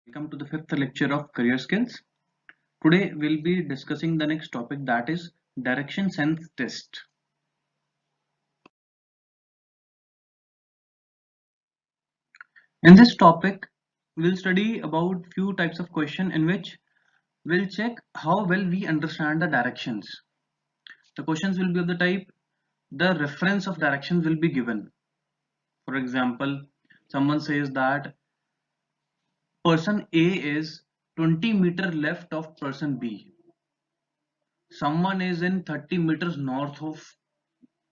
Welcome to the fifth lecture of career skills. Today we'll be discussing the next topic, that is direction sense test. In this topic, we'll study about few types of question in which we'll check how well we understand the directions. The questions will be of the type, the reference of directions will be given. For example, someone says that person A is 20 meter left of person B. Someone is in 30 meters north of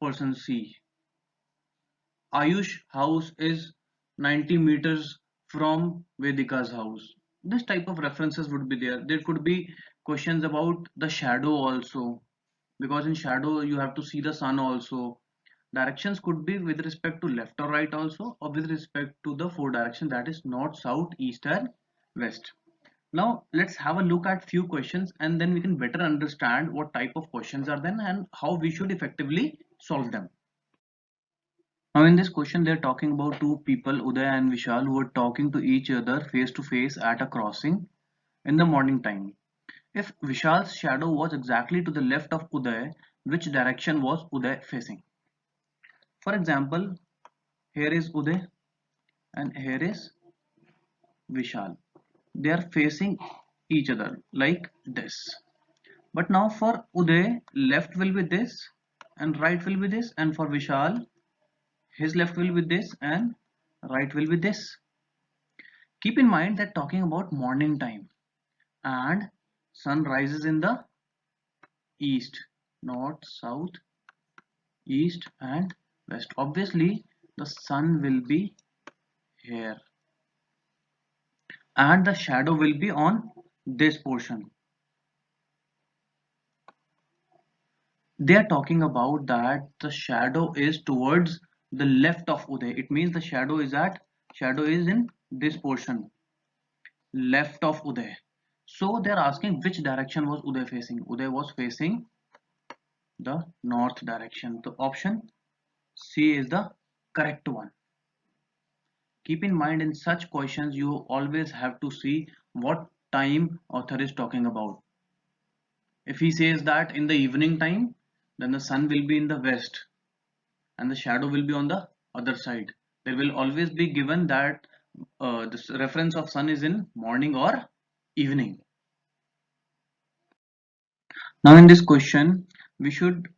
person C. Ayush house is 90 meters from Vedika's house. This type of references would be there. There could be questions about the shadow also, because in shadow you have to see the sun also. Directions could be with respect to left or right also, or with respect to the four direction, that is north, south, east and west. Now let's have a look at few questions and then we can better understand what type of questions are then and how we should effectively solve them. Now in this question they are talking about two people, Uday and Vishal, who are talking to each other face to face at a crossing in the morning time. If Vishal's shadow was exactly to the left of Uday, which direction was Uday facing? For example, here is Uday and here is Vishal. They are facing each other like this. But now for Uday, left will be this and right will be this, and for Vishal, his left will be this and right will be this. Keep in mind that talking about morning time and sun rises in the east, north, south, east and west. Obviously the sun will be here and the shadow will be on this portion. They are talking about that the shadow is towards the left of Uday. It means the shadow is in this portion, left of Uday. So they are asking which direction was Uday facing. Uday was facing the north direction. The option C is the correct one. Keep in mind in such questions you always have to see what time author is talking about. If he says that in the evening time, then the sun will be in the west and the shadow will be on the other side. There will always be given that this reference of sun is in morning or evening. Now in this question, we should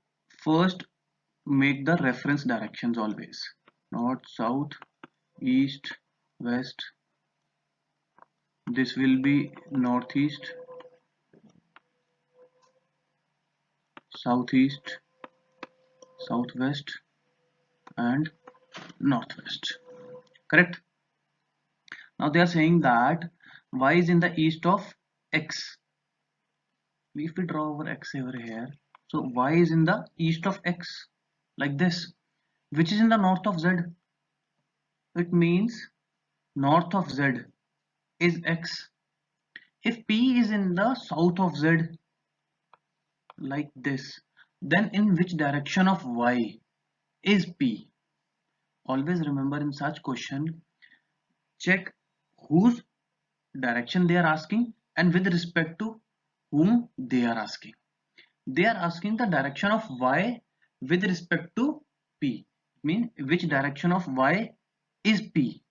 first make the reference directions always. North, south, east, west. This will be northeast, southeast, southwest and northwest. Correct? Now they are saying that y is in the east of x. If we draw over x over here, so y is in the east of x like this, which is in the north of z. It means north of z is x. If p is in the south of z like this, then in which direction of y is p? Always remember in such question, check whose direction they are asking and with respect to whom they are asking. They are asking the direction of y with respect to p. Mean which direction of y is p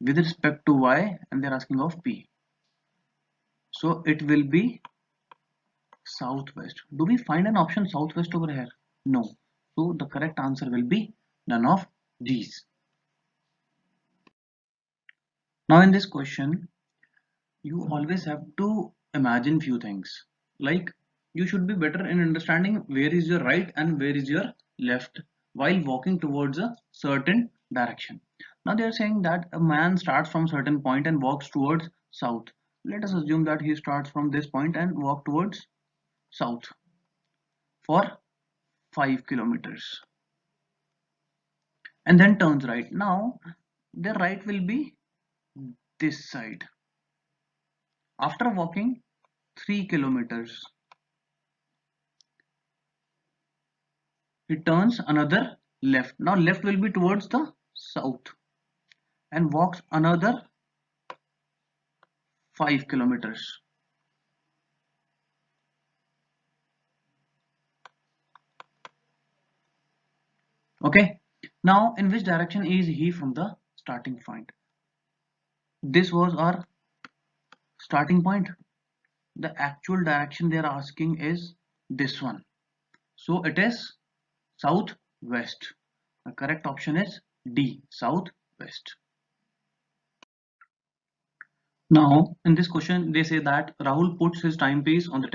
with respect to y, and they are asking of p. So it will be southwest. Do we find an option southwest over here? No. So the correct answer will be none of these. Now in this question, you always have to imagine few things. Like you should be better in understanding where is your right and where is your left while walking towards a certain direction. Now they are saying that a man starts from certain point and walks towards south. Let us assume that he starts from this point and walk towards south for 5 kilometers and then turns right. Now their right will be this side. After walking 3 kilometers, he turns another left. Now left will be towards the south. and walks another 5 kilometers. Okay, now in which direction is he from the starting point? This was our starting point. The actual direction they are asking is this one. So it is southwest. The correct option is D, southwest. Now, in this question, they say that Rahul puts his timepiece on the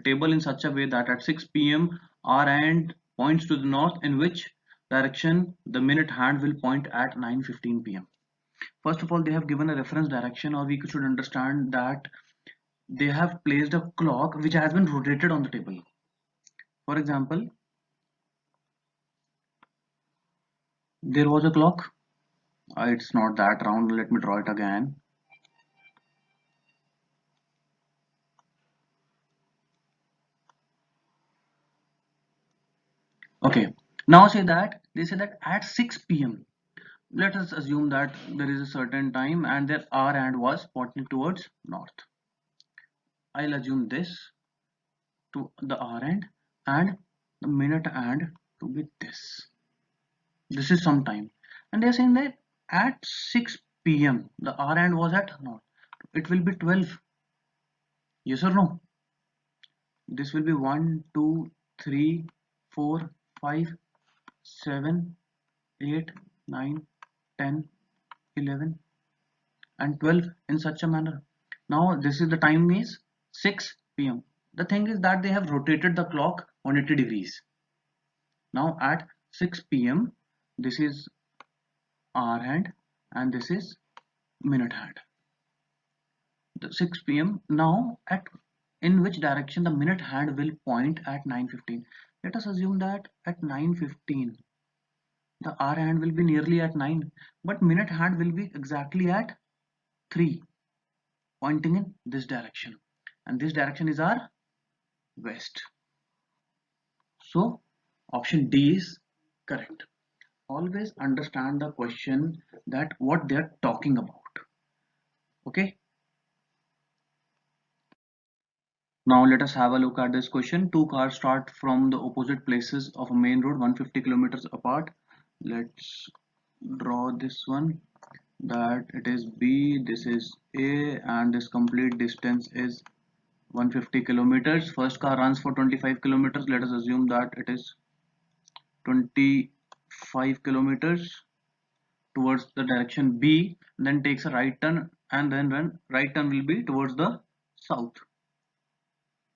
table in such a way that at 6 p.m. our hand points to the north, in which direction the minute hand will point at 9:15 p.m. First of all, they have given a reference direction, or we should understand that they have placed a clock which has been rotated on the table. For example, there was a clock. It's not that round. Let me draw it again. Okay. Now they say that at 6 p.m. Let us assume that there is a certain time and their R hand was pointing towards north. I'll assume this to the R hand and the minute hand to be this. This is some time. And they're saying that at 6 p.m. the R hand was at north. It will be 12. Yes or no? This will be 1, 2, 3, 4, 5, 7, 8, 9, 10, 11 and 12 in such a manner. Now this is the time is 6 p.m. The thing is that they have rotated the clock 180 degrees. Now at 6 p.m. this is hour hand and this is minute hand. The 6 p.m. Now at in which direction the minute hand will point at 9:15. Let us assume that at 9:15 the hour hand will be nearly at 9, but minute hand will be exactly at 3, pointing in this direction, and this direction is our west. So option D is correct. Always understand the question, that what they are talking about. Okay, now let us have a look at this question. Two cars start from the opposite places of a main road 150 kilometers apart. Let's draw this one, that it is B, this is A, and this complete distance is 150 kilometers. First car runs for 25 kilometers. Let us assume that it is 25 kilometers towards the direction B, then takes a right turn, and then right turn will be towards the south.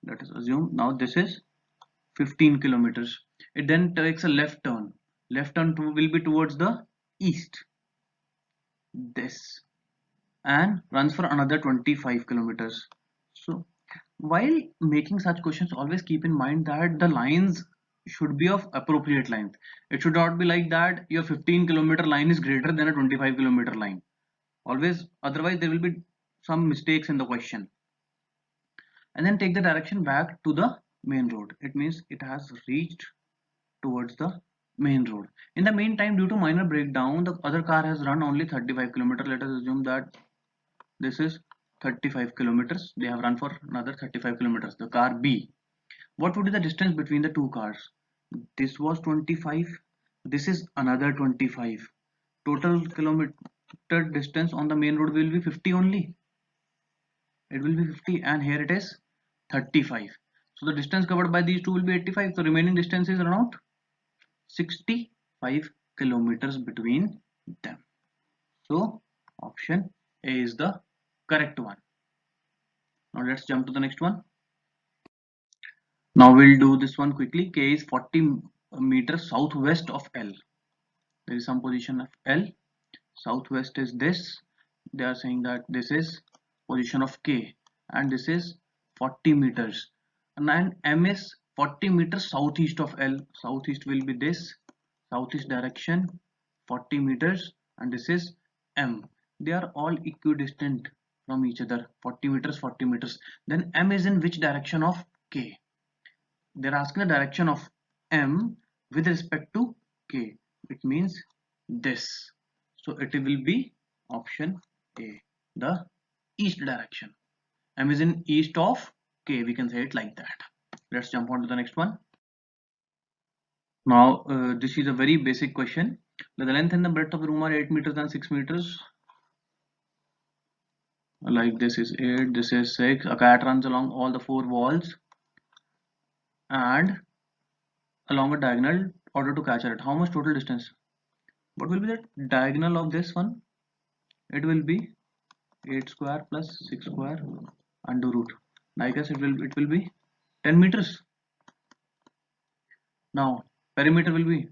Let us assume now this is 15 kilometers. It then takes a left turn. Left turn will be towards the east, this, and runs for another 25 kilometers. So while making such questions, always keep in mind that the lines should be of appropriate length. It should not be like that your 15-kilometer line is greater than a 25-kilometer line. Always, otherwise there will be some mistakes in the question. And then take the direction back to the main road. It means it has reached towards the main road. In the meantime, due to minor breakdown, the other car has run only 35 kilometers. Let us assume that this is 35 kilometers. They have run for another 35 kilometers. The car B. What would be the distance between the two cars? This was 25. This is another 25. Total kilometer distance on the main road will be 50 only. It will be 50, and here it is 35. So the distance covered by these two will be 85. So remaining distance is around 65 kilometers between them. So option A is the correct one. Now let's jump to the next one. Now we'll do this one quickly. K is 40 meters southwest of L. There is some position of L. Southwest is this. They are saying that this is position of K, and this is 40 meters. And then M is 40 meters southeast of L. Southeast will be this, southeast direction, 40 meters, and this is M. They are all equidistant from each other, 40 meters, 40 meters. Then M is in which direction of K? They're asking the direction of M with respect to K. It means this. So it will be Option A, the east direction. M is in east of K, we can say it like that. Let's jump on to the next one. Now, this is a very basic question. The length and the breadth of the room are 8 meters and 6 meters. Like this is 8, this is 6. A cat runs along all the 4 walls and along a diagonal order to catch it. How much total distance? What will be the diagonal of this one? It will be 8 square plus 6 square under root. I guess it will be 10 meters. Now perimeter will be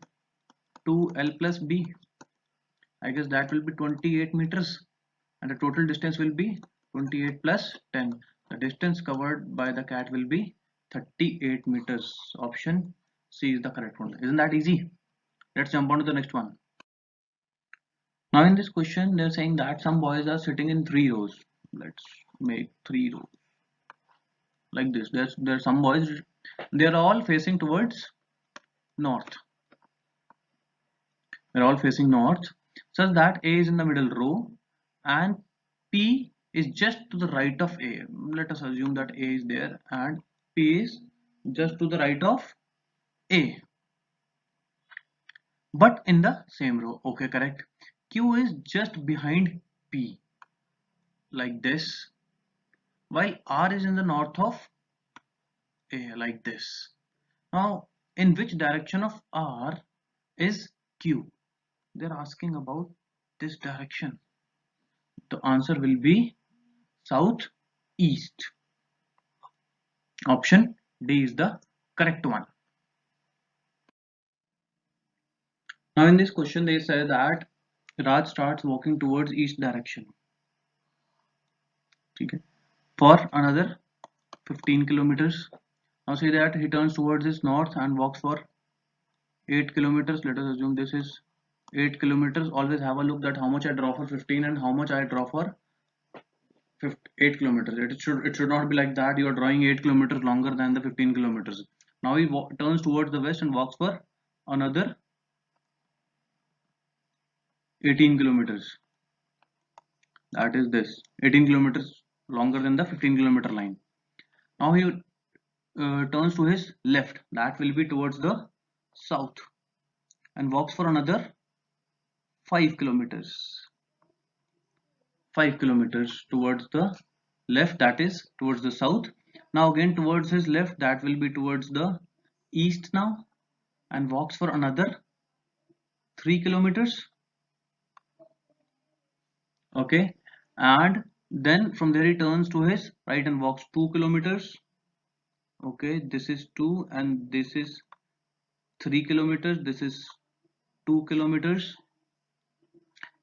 2L plus B. I guess that will be 28 meters, and the total distance will be 28 plus 10. The distance covered by the cat will be 38 meters. Option C is the correct one. Isn't that easy? Let's jump on to the next one. Now in this question they're saying that some boys are sitting in 3 rows. Let's make 3 rows like this. There's some boys, they're all facing towards north. They're all facing north, such that A is in the middle row and P is just to the right of A. Let us assume that A is there and P is just to the right of A, but in the same row. Okay, correct. Q is just behind P like this, while R is in the north of A like this. Now in which direction of R is Q? They're asking about this direction. The answer will be southeast. Option D is the correct one. Now in this question they say that Raj starts walking towards east direction. Okay. For another 15 kilometers. Now say that he turns towards his north and walks for 8 kilometers. Let us assume this is 8 kilometers. Always have a look that how much I draw for 15 and how much I draw for 8 kilometers. It should not be like that. You are drawing 8 kilometers longer than the 15 kilometers. Now he turns towards the west and walks for another 18 kilometers. That is this 18 kilometers longer than the 15-kilometer line. Now he turns to his left, that will be towards the south, and walks for another 5 kilometers. 5 kilometers towards the left, that is towards the south. Now again towards his left, that will be towards the east now, and walks for another 3 kilometers. Okay, and then from there he turns to his right and walks 2 kilometers. Okay, this is 2 and this is 3 kilometers. This is 2 kilometers.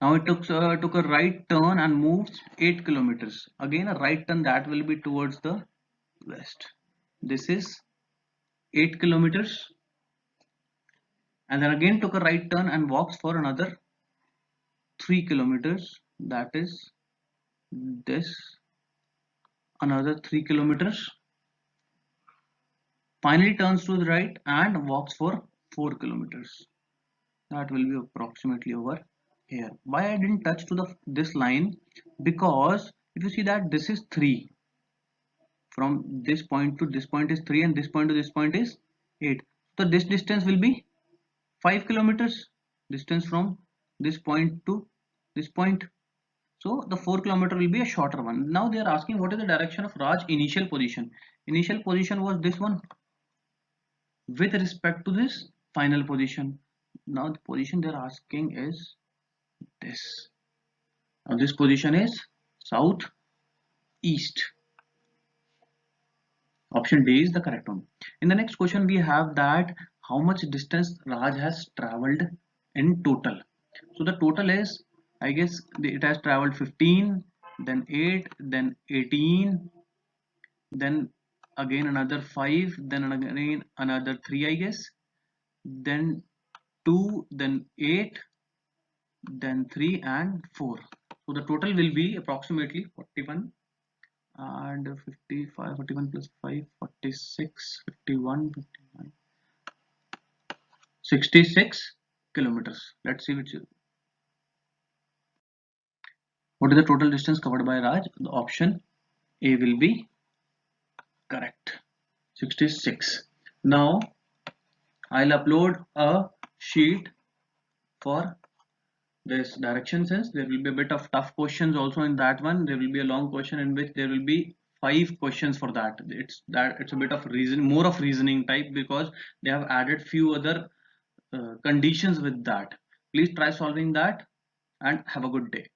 Now it took a right turn and moves 8 kilometers. Again a right turn, that will be towards the west. This is 8 kilometers, and then again took a right turn and walks for another 3 kilometers. That is this, another 3 kilometers. Finally turns to the right and walks for 4 kilometers. That will be approximately over here. Why I didn't touch to this line? Because if you see that this is 3, from this point to this point is 3, and this point to this point is 8, so this distance will be 5 kilometers distance from this point to this point. So the 4 kilometer will be a shorter one. Now they are asking what is the direction of Raj initial position. Initial position was this one with respect to this final position. Now the position they are asking is this. Now this position is south east. Option D is the correct one. In the next question we have that how much distance Raj has traveled in total. So the total is, I guess it has traveled 15, then 8, then 18, then again another 5, then again another 3, I guess, then 2, then 8, then 3 and 4. So the total will be approximately 41 and 55, 41 plus 5, 46, 51, 59, 66 kilometers. Let's see which. What is the total distance covered by Raj? The option A will be correct. 66. Now I'll upload a sheet for this direction sense. There will be a bit of tough questions also in that one. There will be a long question in which there will be 5 questions for that. It's a bit of reason, more of reasoning type, because they have added few other conditions with that. Please try solving that and have a good day.